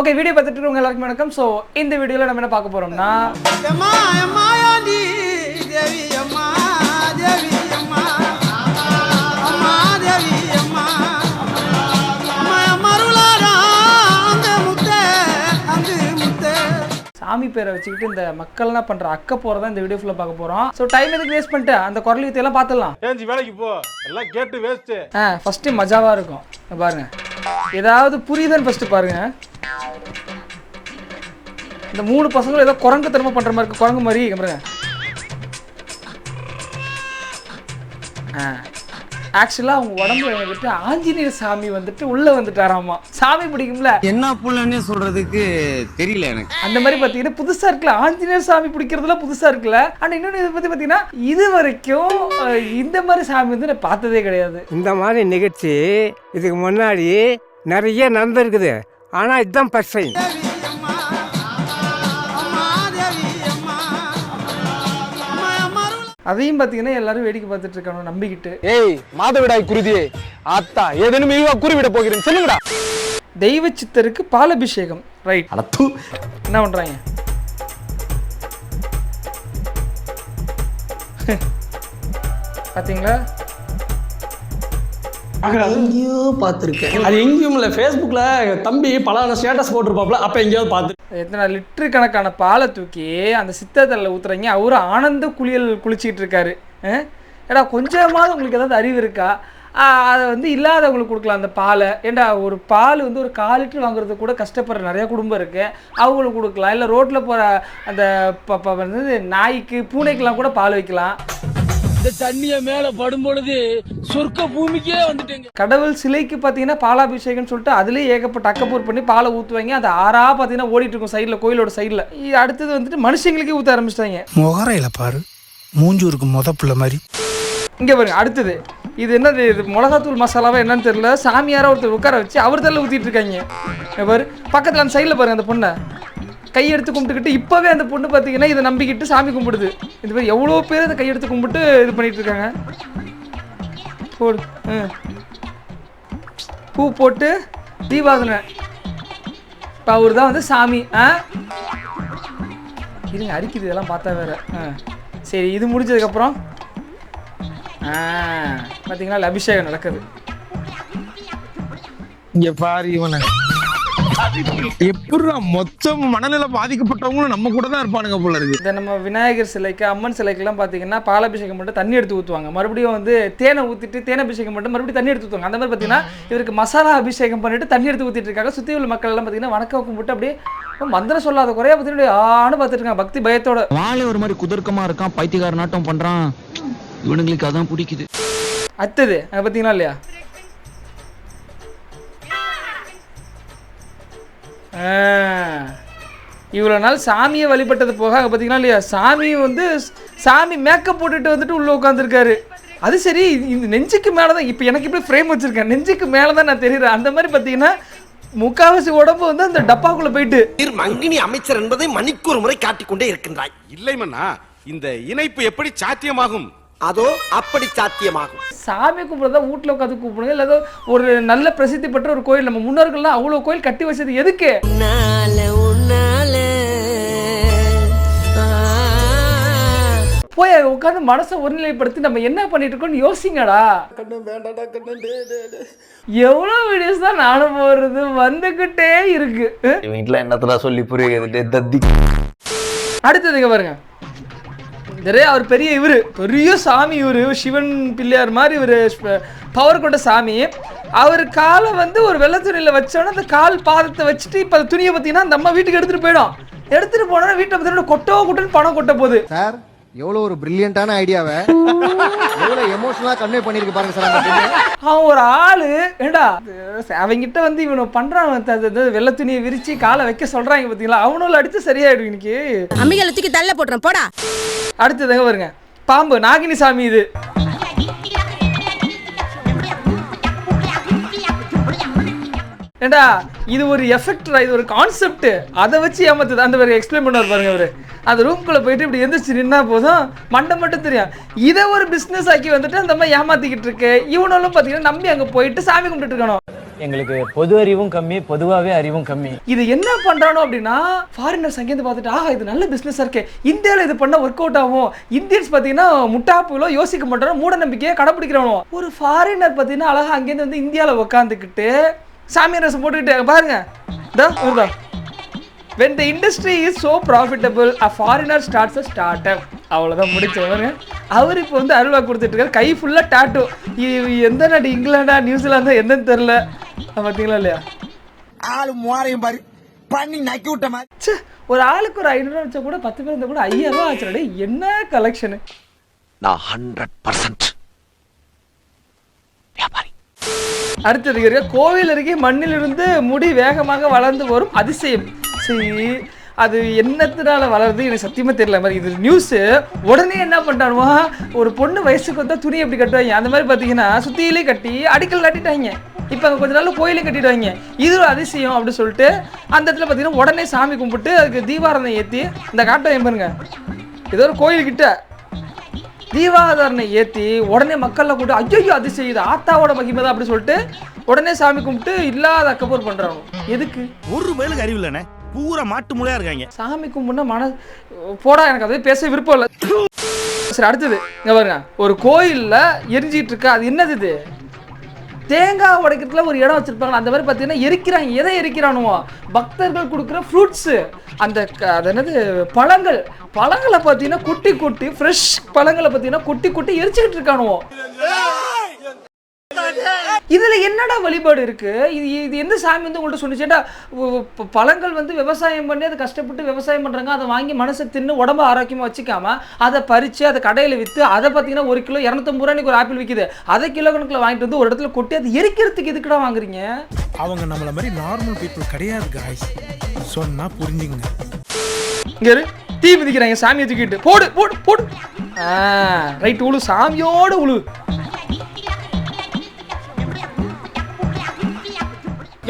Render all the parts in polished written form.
Okay, video பார்த்துட்டு இருக்கவங்க எல்லாருக்கும் வணக்கம். ஸோ இந்த வீடியோவில் நம்ம என்ன பார்க்க போகிறோம்னா சாமி பேரை வச்சுக்கிட்டு இந்த மக்கள்லாம் பண்ணுற அக்க போகிறதா இந்த வீடியோ ஃபுல்லாக பார்க்க போகிறோம். ஸோ டைம் எதுக்கு வேஸ்ட் பண்ணிட்டு அந்த குரல் வித்தையெல்லாம் பார்த்துடலாம். வேலைக்கு போ, எல்லாம் கேட்டு வேஸ்ட்டு. ஃபஸ்ட்டு மஜாவாக இருக்கும் பாருங்க, ஏதாவது புரியுதுன்னு ஃபஸ்ட்டு பாருங்க. இந்த மூணு பசங்களும் ஏதோ குரங்கு தரமா பண்ற மாதிரி இருக்கு, குரங்கு மாதிரி பாருங்க. ஆக்சுவலா அவங்க உடம்புல வந்துட்டு ஆஞ்சநேயர் சாமி வந்துட்டு உள்ள வந்துட்டாராமா. சாமி பிடிக்கும்ல, என்ன புள்ளன்னு சொல்றதுக்கு தெரியல எனக்கு. அந்த மாதிரி பாத்தீங்கன்னா புதுசா இருக்குல்ல, ஆஞ்சநேயர் சாமி பிடிக்கிறதுலாம் புதுசா இருக்குல்ல. ஆனா இன்னொன்னு இதை பத்தி பாத்தீங்கன்னா இது வரைக்கும் இந்த மாதிரி சாமி வந்து நான் பார்த்ததே கிடையாது. இந்த மாதிரி நிகழ்ச்சி இதுக்கு முன்னாடி நிறைய நடந்திருக்குது, ஆனா இதுதான் ஃபர்ஸ்ட் டைம். அதையும் பாத்தீங்கன்னா எல்லாரும் வேடிக்கை பார்த்துட்டு இருக்காங்க நம்பிக்கிட்டு. ஏய் மாதவிடாய் குருதியே ஆத்தா ஏதேனும் மிக குறிவிட போகிறேன் சொல்லுங்கடா. தெய்வ சித்தருக்கு பாலபிஷேகம், ரைட்? என்ன பண்றாங்க? பாத்தீங்களா, எங்கேயோ பார்த்துருக்கேன். அது எங்கேயும் இல்லை, ஃபேஸ்புக்கில் தம்பி பல ஸ்டேட்டஸ் போட்டிருப்பாப்ல, அப்போ எங்கேயாவது பார்த்து. எத்தனை லிட்டரு கணக்கான பாலை தூக்கி அந்த சித்தத்தில் ஊற்றுறீங்க, அவரும் ஆனந்த குளியல் குளிச்சிக்கிட்டு இருக்காரு. ஏடா கொஞ்சமாவது உங்களுக்கு ஏதாவது அறிவு இருக்கா? அதை வந்து இல்லாதவங்களுக்கு கொடுக்கலாம் அந்த பாலை. ஏண்டா ஒரு பால் வந்து ஒரு 4 லிட்டர் வாங்குறது கூட கஷ்டப்படுற நிறைய குடும்பம் இருக்குது, அவங்களுக்கு கொடுக்கலாம். இல்லை ரோட்டில் போகிற அந்த வந்து நாய்க்கு பூனைக்கெல்லாம் கூட பால் வைக்கலாம். இந்த தண்ணிய மேல படும் பொழுது சொர்க்க பூமிக்கே வந்துட்டேங்க. கடவுள் சிலைக்கு பார்த்தீங்கன்னா பாலாபிஷேகம்னு சொல்லிட்டு அதுலேயே ஏகப்பட்ட அக்கப்பூர் பண்ணி பாலை ஊற்றுவாங்க. அது ஆறா பார்த்தீங்கன்னா ஓடிட்டு இருக்கும் சைடில், கோயிலோட சைடில். இது அடுத்தது வந்துட்டு மனுஷங்களுக்கே ஊற்ற ஆரம்பிச்சிட்டாங்க. முகரையில பாரு, மூஞ்சூருக்கு புள்ள மாதிரி. இங்கே பாருங்க, அடுத்தது இது என்னது, இது மிளகாத்தூள் மசாலாவா என்னன்னு தெரியல. சாமியாரா ஒருத்தர் உட்கார வச்சு அவர் தள்ள ஊற்றிட்டு இருக்காங்க பாரு. பக்கத்தில் அந்த சைடில் பாருங்க, அந்த பொண்ணை கையெடுத்து கும்பிட்டுக்கிட்டு இப்போவே அந்த பொண்ணு பார்த்தீங்கன்னா இதை நம்பிக்கிட்டு சாமி கும்பிடுது. இது மாதிரி எவ்வளோ பேர் அதை கையெடுத்து கும்பிட்டு இது பண்ணிட்டு இருக்காங்க. போடு, பூ போட்டு தீபாவளி. இப்போ அவர் தான் வந்து சாமி. இருங்க, அரிக்குது இதெல்லாம் பார்த்தா வேற. சரி, இது முடிஞ்சதுக்கப்புறம் பார்த்தீங்களா அபிஷேகம் நடக்குது. இங்க பாரு, இவனை எப்படி மொத்தம் மனநிலை பாதிக்கப்பட்டவங்களும் நம்ம கூட தான் இருப்பானுங்க போல இருக்கு. இந்த நம்ம விநாயகர் சிலைக்கு, அம்மன் சிலைக்கெல்லாம் பார்த்தீங்கன்னா பாலாபிஷேகம் மட்டும் தண்ணி எடுத்து ஊற்றுவாங்க, மறுபடியும் வந்து தேனை ஊற்றிட்டு தேனபிஷேகம் மட்டும் மறுபடியும் தண்ணி எடுத்து ஊற்றுவாங்க. அந்த மாதிரி பார்த்தீங்கன்னா இவருக்கு மசாலா அபிஷேகம் பண்ணிட்டு தண்ணி எடுத்து ஊற்றிட்டு இருக்காங்க. சுற்றி உள்ள மக்கள் எல்லாம் பார்த்தீங்கன்னா வணக்கம் கும்பிட்டு அப்படியே மந்திரம் சொல்லாத குறையா பார்த்தீங்கன்னா பார்த்துட்டு இருக்காங்க பக்தி பயத்தோட. வாழை ஒரு மாதிரி குதர்க்கமா இருக்கான், பைத்தியக்கார நாட்டம் பண்றான், இவனுங்களுக்கு அதான் பிடிக்குது. அடுத்தது பார்த்தீங்கன்னா இல்லையா, இவ்வளோ நாள் சாமியை வழிபட்டது போக அங்கே பார்த்தீங்கன்னா இல்லையா, சாமி மேக்கப் போட்டுட்டு வந்துட்டு உள்ளே உட்காந்துருக்காரு. அது சரி, இந்த நெஞ்சுக்கு மேலே தான் இப்போ எனக்கு இப்படி ஃப்ரேம் வச்சுருக்கேன், நெஞ்சுக்கு மேலே தான் நான் தெரியுறேன். அந்த மாதிரி பார்த்தீங்கன்னா முக்காவாசி உடம்பு வந்து அந்த டப்பாக்குள்ளே போயிட்டு. மங்கினி அமைச்சர் என்பதை மணிக்கு ஒரு முறை காட்டிக்கொண்டே இருக்கின்றாய். இல்லை மன்னா, இந்த இணைப்பு எப்படி சாத்தியமாகும்? அதோ அப்படி சாத்தியமாகும். சாமி கும்பிட்றதா வீட்டில் உட்காந்து கூப்பிடுங்க, இல்லை ஒரு நல்ல பிரசித்தி பெற்ற ஒரு கோயில். நம்ம முன்னோர்கள்லாம் அவ்வளோ கோயில் கட்டி வச்சது எதுக்கு? போய் உட்காந்து மனசை ஒருநிலைப்படுத்தி நம்ம என்ன பண்ணிட்டு இருக்கோம்னு யோசிங்கடா. எவ்வளோ வீடியோஸ் தான் நானும் போடுறது வந்துகிட்டே இருக்கு. வீட்டுல என்னத்துல சொல்லி புரியுது தத்தி. அடுத்ததுங்க பாருங்க, அவர் பெரிய சாமி, இவரு சிவன் பிள்ளையார் மாதிரி இவரு பவர் கொண்ட சாமி. அவர் காலை வந்து ஒரு வெள்ளை துணியில் வச்சோன்னா அந்த கால் பாதத்தை வச்சுட்டு இப்போ அந்த துணியை பார்த்தீங்கன்னா அந்த அம்மா வீட்டுக்கு எடுத்துகிட்டு போயிடும். எடுத்துகிட்டு போனோன்னா வீட்டை பார்த்தீங்கன்னா கொட்டுன்னு பணம் கொட்ட போகுது. சார், எவ்வளோ ஒரு பிரில்லியண்டான ஐடியாவை எவ்வளோ எமோஷனலாக கன்வே பண்ணியிருக்கு பாருங்க சார். அவன் ஒரு ஆளு ஏண்டா அவங்கிட்ட வந்து இவனை பண்றான், வெள்ளை துணியை விரிச்சு காலை வைக்க சொல்றாங்க பார்த்தீங்களா, அவனும் அடித்து சரியாயிடும் இன்னைக்கு. அம்மிகளை தூக்கி தள்ள போட்டுறேன் போடா. அடுத்ததுங்க பாருங்க, பாம்பு நாகினி சாமி. இது ஏண்டா இது ஒரு எஃபெக்டா, இது ஒரு கான்செப்ட், அதை வச்சு ஏமாத்துது. அந்த மாதிரி எக்ஸ்பிளைன் பண்ணுவார் பாருங்க அவரு. அந்த ரூம்குள்ளே போயிட்டு இப்படி எந்திரிச்சு நின்னா போதும் மண்டை மட்டும் தெரியும். இதை ஒரு பிஸ்னஸ் ஆக்கி வந்துட்டு அந்த மாதிரி ஏமாத்திக்கிட்டு இருக்கு. இவனும் பார்த்தீங்கன்னா நம்பி அங்கே போயிட்டு சாமி கும்பிட்டு இருக்கணும். எங்களுக்கு பொது அறிவும் கம்மி, பொதுவாகவே அறிவும் கம்மி. இது என்ன பண்றானோ அப்படின்னா ஃபாரினர்ஸ் அங்கேருந்து பார்த்துட்டு ஆஹா இது நல்ல பிஸ்னஸாக இருக்கே, இந்தியாவில் இது பண்ணால் ஒர்க் அவுட் ஆகும். இந்தியன்ஸ் பார்த்தீங்கன்னா முட்டாப்புகளோ யோசிக்க மாட்டாரோ, மூட நம்பிக்கையை கடைப்பிடிக்கிறவனோ. ஒரு ஃபாரினர் பார்த்தீங்கன்னா அழகா அங்கேருந்து வந்து இந்தியாவில் உட்காந்துக்கிட்டு சாமியார் ரசம் போட்டுக்கிட்டு பாருங்க இதா when the industry is so profitable a foreigner starts a startup. அவ்வளோதான் முடிச்சவரு. அவர் இப்போ வந்து அருள்வா கொடுத்துட்டு இருக்காரு, கை ஃபுல்லாக டாட்டூ. எந்த நாடு, இங்கிலாண்டா நியூசிலாந்தா என்னன்னு தெரில. பார்த்தீங்களா இல்லையா? ஆளு முவாரையும் பாரு பண்ணி நக்கி விட்ட மாதிரி. ஒரு ஆளுக்கு ஒரு 500 வச்சா கூட 10 பேர் இருந்தா கூட 5000 ரூபா ஆச்சுடா. என்ன கலெக்ஷனு! நான் 100% வியாபாரி. அடுத்தது கோவில் அருகே மண்ணிலிருந்து முடி வேகமாக வளர்ந்து வரும் அதிசயம். சரி, அது என்னத்தினால வளருது எனக்கு சத்தியமாக தெரியல. மாதிரி இது நியூஸு. உடனே என்ன பண்ணிட்டானுவா, ஒரு பொண்ணு வயசுக்கு வந்தால் துணி எப்படி கட்டுவாங்க அந்த மாதிரி பார்த்தீங்கன்னா சுற்றியிலே கட்டி அடிக்கல் கட்டிட்டாங்க. இப்போ அங்கே கொஞ்ச நாள் கோயிலையும் கட்டிடுவாங்க. இது ஒரு அதிசயம் அப்படின்னு சொல்லிட்டு அந்த இடத்துல பார்த்தீங்கன்னா உடனே சாமி கும்பிட்டு அதுக்கு தீபாராதனை ஏற்றி இந்த காட்டம் பாருங்க, ஏதோ ஒரு கோயில்கிட்ட தீபாராதனை ஏற்றி உடனே மக்கள்லாம் கூட்டு ஐயோ அதிசயம் இது ஆத்தாவோட மகிமை தான் அப்படின்னு சொல்லிட்டு உடனே சாமி கும்பிட்டு இல்லாத அக்கப்போர் பண்ணுறாங்க. எதுக்கு? ஒரு மேலுக்கு அறிவு இல்லைண்ணே, பூரா மாட்டு மூளையா இருக்காங்க. சாமி கும்பிட்னா போடா, எனக்கு அது பேச விருப்பம் இல்லை. சரி, அடுத்தது இங்கே பாருங்க, ஒரு கோயிலில் எரிஞ்சிட்டு இருக்கு. அது என்னது? இது தேங்காய் உடைக்கிறதுல ஒரு இடம் வச்சிருப்பாங்க. அந்த மாதிரி பார்த்தீங்கன்னா எரிக்கிறாங்க. எதை எரிக்கிறானுவோ, பக்தர்கள் கொடுக்குற ஃப்ரூட்ஸு, அது என்னது பழங்களை பார்த்தீங்கன்னா குட்டி ஃப்ரெஷ் பழங்களை பார்த்தீங்கன்னா குட்டி எரிச்சுக்கிட்டு இருக்கானுவோ. இதுல என்னடா வழிபாடு இருக்கு? இது எந்த சாமி வந்து உங்கள்கிட்ட சொன்னிச்சேடா? பழங்கள் வந்து விவசாயம் பண்ணி அதை கஷ்டப்பட்டு விவசாயம் பண்றாங்க, அதை வாங்கி மனசை தின்னு உடம்பு ஆரோக்கியமா வச்சுக்காம அதை பறிச்சு அதை கடையில வித்து அதை பார்த்தீங்கன்னா 1 கிலோ 250 ரூபாய்க்கு ஒரு ஆப்பிள் விற்கிது, அதை கிலோ கணக்கில் வாங்கிட்டு வந்து ஒரு இடத்துல கொட்டி அதை எரிக்கிறதுக்கு எதுக்குடா வாங்குறீங்க? அவங்க நம்மள மாதிரி நார்மல் பீப்புள் கிடையாது காய்ஸ், சொன்னா புரிஞ்சுங்க. இங்க தீ மிதிக்கிறாங்க சாமியை தூக்கிட்டு, போடு போடு போடு. ரைட், உழு சாமியோட உழு.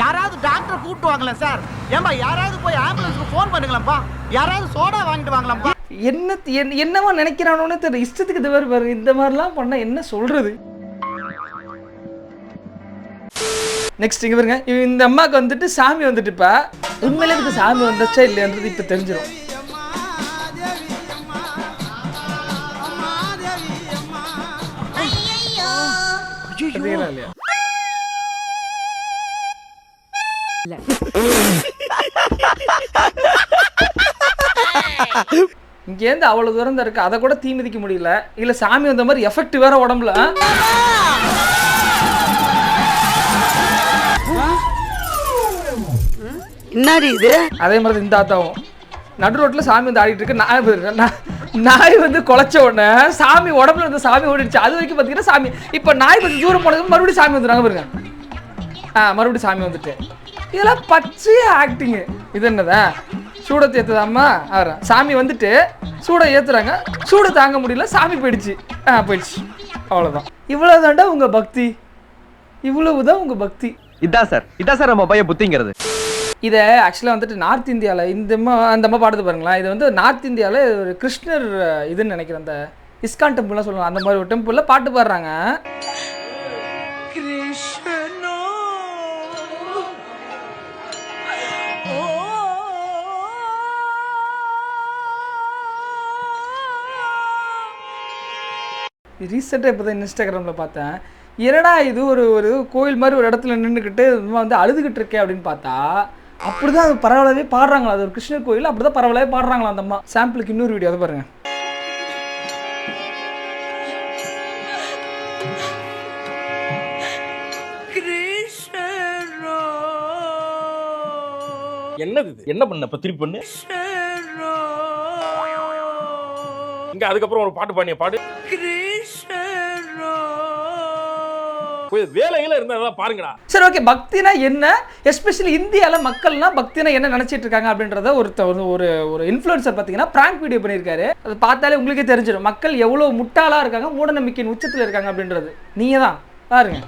யாராவது டாக்டர் கூப்பிட்டு வாங்கலாம் சார். ஏம்பா யாராவது போய் ஆம்புலன்ஸ்க்கு ஃபோன் பண்ணுங்களேன்ப்பா. யாராவது சோடா வாங்கிட்டு வாங்கலாம்ப்பா. என்னவா நினைக்கிறானோன்னு தெரியல. இஷ்டத்துக்கு இது பாரு, இந்த மாதிரிலாம் பண்ண என்ன சொல்றது? நெக்ஸ்ட் இங்க பாருங்க, இந்த அம்மாவுக்கு வந்துட்டு சாமி வந்துட்டு இப்ப உண்மையிலே இதுக்கு சாமி வந்துச்சா இல்லைன்றது இப்ப தெரிஞ்சிடும். இல்லையா? இங்கேருந்து அவ்வளவு தூரம் தான் இருக்கு, அதை கூட தீ மிதிக்க முடியல. இல்ல சாமி வந்த மாதிரி எஃபெக்ட் வேற உடம்புல. என்னடி இது? அதே மாதிரி இந்த ஆத்தாவும் நடு ரோட்ல சாமி வந்து ஆடிட்டு இருக்கு. நாய் வந்து குலைச்ச உடனே சாமி உடம்புல இருந்து சாமி ஓடிடுச்சு. அது வரைக்கும் பாத்தீங்கன்னா சாமி, இப்ப நாய் பத்தி தூரம் போனதுக்கு மறுபடியும் சாமி வந்துடுறாங்க பாருங்க. மறுபடியும் சாமி வந்துட்டு இதெல்லாம் பச்சையா ஆக்டிங்கு. இது என்னதா சூடத்தை ஏற்றுதாம்மா? சாமி வந்துட்டு சூடை ஏற்றுறாங்க, சூடை தாங்க முடியல, சாமி போயிடுச்சு. போயிடுச்சு, அவ்வளோதான். இவ்வளோதாண்டா உங்கள் பக்தி, இவ்வளவுதான் உங்கள் பக்தி. இதான் சார் நம்ம பையன் புத்திங்கிறது. இதை ஆக்சுவலாக வந்துட்டு நார்த் இந்தியாவில் அந்த அம்மா பாடுது பாருங்களேன். இது வந்து நார்த் இந்தியாவில் ஒரு கிருஷ்ணர் இதுன்னு நினைக்கிறேன், அந்த இஸ்கான் டெம்பிள்லாம் சொல்லுவாங்க, அந்த மாதிரி ஒரு டெம்பிளில் பாட்டு பாடுறாங்க. ரீசெண்டாக இப்போ தான் இன்ஸ்டாகிராமில் பார்த்தேன். என்னடா இது ஒரு கோயில் மாதிரி ஒரு இடத்துல நின்றுக்கிட்டு வந்து அழுதுகிட்டு இருக்கேன் அப்படின்னு பார்த்தா அப்படி தான் அது பரவலாகவே பாடுறாங்களா. அது ஒரு கிருஷ்ணர் கோயில், அப்படி தான் பரவலாகவே பாடுறாங்களா அந்த அம்மா. சாம்பிளுக்கு இன்னொரு வீடியோ அதை பாருங்கள். என்னது என்ன பண்ண இப்ப திருப்பி பண்ணு இங்க. அதுக்கப்புறம் ஒரு பாட்டு பாடிய பாடு வேலைகள இருந்தா பாருங்கடா. சரி, ஓகே, பக்தினா என்ன, எஸ்பெஷலி இந்தியாவில் மக்கள்லாம் பக்தினா என்ன நினைச்சிட்டு இருக்காங்க அப்படின்றத ஒரு இன்ஃப்ளூயன்சர் பார்த்தீங்கன்னா பிராங்க் வீடியோ பண்ணியிருக்காரு. அதை பார்த்தாலே உங்களுக்கே தெரிஞ்சிடும் மக்கள் எவ்வளோ முட்டாளாக இருக்காங்க, மூட நம்பிக்கையின் உச்சத்தில் இருக்காங்க அப்படின்றது. நீங்கள் தான் பாருங்க.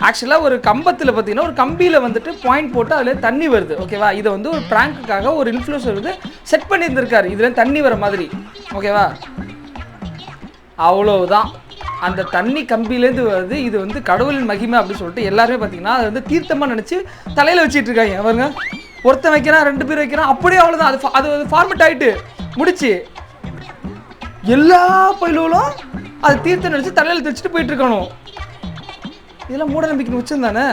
ஆக்சுவலாக ஒரு கம்பத்தில் பார்த்தீங்கன்னா ஒரு கம்பியில் வந்துட்டு பாயிண்ட் போட்டு அதில் தண்ணி வருது, ஓகேவா? இதை வந்து ஒரு பிராங்குக்காக ஒரு இன்ஃப்ளூயன்சர் வந்து செட் பண்ணியிருந்திருக்காரு, இதில் தண்ணி வர மாதிரி, ஓகேவா? அவ்வளவுதான். அந்த தண்ணி கம்பியிலேருந்து வருது, இது வந்து கடவுளின் மகிமை அப்படின்னு சொல்லிட்டு எல்லாருமே பார்த்தீங்கன்னா அதை வந்து தீர்த்தமாக நினச்சி தலையில் வச்சிட்டு இருக்காங்க. அவருங்க ஒருத்தன் வைக்கிறான், 2 பேர் வைக்கிறான், அப்படியே அவ்வளோதான். அது ஃபார்மெட் ஆகிட்டு முடிச்சு எல்லா பயிலும் அது தீர்த்தம் நினச்சி தலையில் தைச்சிட்டு போயிட்டு இருக்கணும். இதெல்லாம் மூட நம்பிக்கை உச்சம் தானே.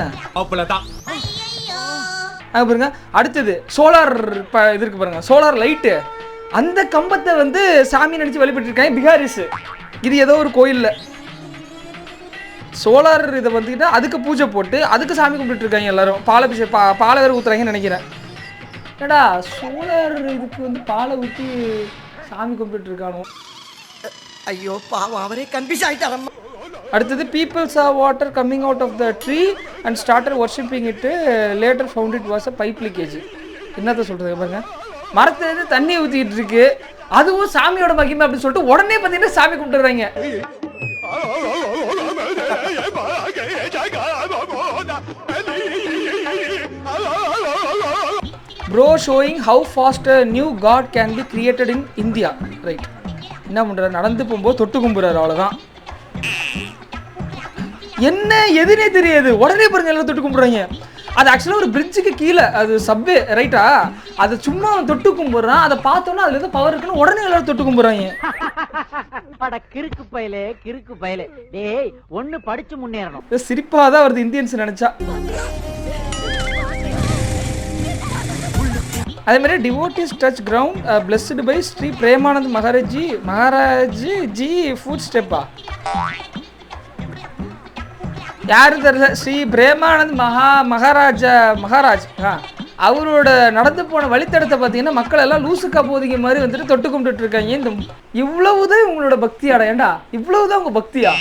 பாருங்க அடுத்தது சோலார் இது இருக்கு பாருங்க, சோலார் லைட்டு. அந்த கம்பத்தை வந்து சாமி நினச்சி வழிபட்டு இருக்காங்க பிகாரிஸ். இது ஏதோ ஒரு கோயிலில் சோலார் இதை வந்துக்கிட்டா அதுக்கு பூஜை போட்டு அதுக்கு சாமி கும்பிட்டு இருக்காங்க எல்லாரும். பாலை வேறு ஊற்றுறாங்கன்னு நினைக்கிறேன். ஏடா சோலார் இதுக்கு வந்து பாலை ஊற்றி சாமி கும்பிட்டு இருக்கானோ. ஐயோ பாவம், அவரே கன்ஃபியூஸ் ஆயிட்டாரம்மா. அடுத்தது people saw water coming out of the tree and started worshipping it, later found it was a pipe leakage. என்னத்த சொல்றது பாருங்க, மரத்துலேருந்து தண்ணி ஊற்றிக்கிட்டு இருக்கு, அதுவும் சாமியோட மகிமை அப்படின்னு சொல்லிட்டு உடனே பார்த்தீங்கன்னா சாமி கும்பிட்டுறாங்க. Bro showing how fast a new god can be created in India. Right. என்ன பண்ணுறாரு, நடந்து போகும்போது தொட்டு கும்புறாரு, அவ்வளோதான். என்ன எதுனே தெரியாது, உடனே பாருங்க எல்லாம் தொட்டு கும்பிட்றாங்க. அது ஆக்சுவலாக ஒரு பிரிட்ஜுக்கு கீழே அது சப்வே ரைட்டா, அது சும்மா தொட்டு கும்பிட்றான். அதை பார்த்தோன்னா அதில் எதுவும் பவர் இருக்குன்னு உடனே எல்லாரும் தொட்டு கும்பிட்றாங்க. கிறுக்கு பயலே டேய், ஒன்னு படிச்சு முன்னேறணும். சிரிப்பாக தான் வருது இந்தியன்ஸ் நினச்சா. அதே மாதிரி devotees touch ground blessed by Shri Premanand Maharaj ji foot ஸ்டெப்பா. யாரு தெரியல, ஸ்ரீ பிரேமானந்த் மகாராஜ் அவரோட நடந்து போன வழித்தடத்தை பார்த்தீங்கன்னா மக்கள் எல்லாம் லூசுக்கா போதிங்க மாதிரி வந்துட்டு தொட்டு கும்பிட்டு இருக்காங்க. இந்த இவ்வளவுதான் உங்களோட பக்தியாடா, ஏண்டா இவ்வளவுதான் உங்க பக்தியா?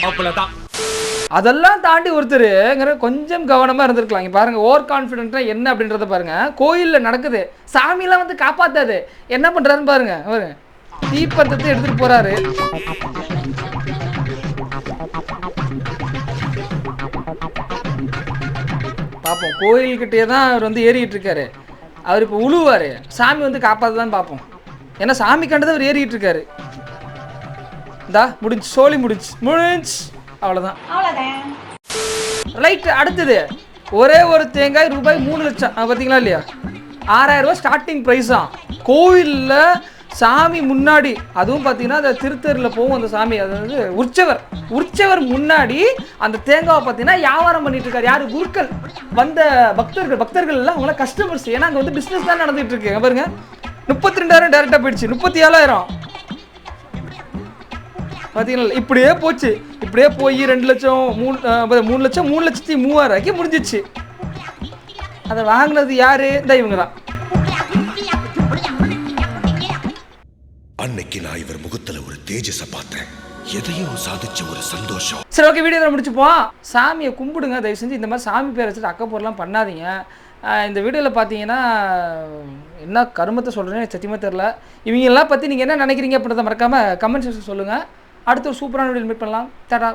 அதெல்லாம் தாண்டி ஒருத்தருங்கிற கொஞ்சம் கவனமாக இருந்திருக்கலாம். இங்கே பாருங்கள், ஓவர் கான்ஃபிடென்ட்னா என்ன அப்படின்றத பாருங்கள். கோயிலில் நடக்குது, சாமியெல்லாம் வந்து காப்பாற்றாது, என்ன பண்ணுறாருன்னு பாருங்க. அவரு தீப்பந்தத்தை எடுத்துகிட்டு போகிறாரு. பார்ப்போம், கோயில்கிட்டே தான் அவர் வந்து ஏறிக்கிட்டு இருக்காரு. அவர் இப்போ உழுவார், சாமி வந்து காப்பாற்றுதான்னு பார்ப்போம். ஏன்னா சாமி கண்டதை அவர் ஏறிக்கிட்டு இருக்காரு. இந்தா முடிஞ்சு, சோழி முடிஞ்சு அவ்வளோதான். ரைட். அடுத்தது ஒரே ஒரு தேங்காய் ரூபாய் 3 லட்சம். பார்த்தீங்களா இல்லையா? 6000 ரூபாய் ஸ்டார்டிங் ப்ரைஸாம். கோவிலில் சாமி முன்னாடி, அதுவும் பார்த்தீங்கன்னா அந்த திருத்தரில் போகும் அந்த சாமி, அதாவது உற்சவர் முன்னாடி அந்த தேங்காவை பார்த்தீங்கன்னா வியாபாரம் பண்ணிட்டு இருக்காரு. யார்? குருக்கள், வந்த பக்தர்கள் எல்லாம் அவங்களாம் கஸ்டமர்ஸ். ஏன்னா அங்கே வந்து பிஸ்னஸ் தான் நடந்துட்டு இருக்கு. பாருங்க 32,000 டேரெக்டாக போயிடுச்சு, 37,000 பார்த்தீங்களா? இப்படியே போச்சு. இப்படியே போய் 2 லட்சம் 3 லட்சம் 3,03,000 முடிஞ்சிச்சு. அதை வாங்கினது யாரு? இந்த இவங்க தான். அன்னைக்கு நான் இவர் முகத்துல ஒரு தேஜஸை பார்த்தேன், எதையோ சாதிச்ச ஒரு சந்தோஷம். சரி, ஓகே, வீடியோ முடிச்சுப்போம். சாமியை கும்பிடுங்க தயவு செஞ்சு. இந்த மாதிரி சாமி பேரை வச்சுட்டு அக்கப்போர்லாம் பண்ணாதீங்க. இந்த வீடியோவில் பார்த்தீங்கன்னா என்ன கருமத்தை சொல்கிறேன்னு சத்தியமாக தெரில. இவங்கெல்லாம் பற்றி நீங்கள் என்ன நினைக்கிறீங்க அப்படின்றத மறக்காமல் கமெண்ட் செக்ஷன் சொல்லுங்கள். அடுத்த ஒரு சூப்பரான வீடியோ மீட் பண்ணலாம். டாடா.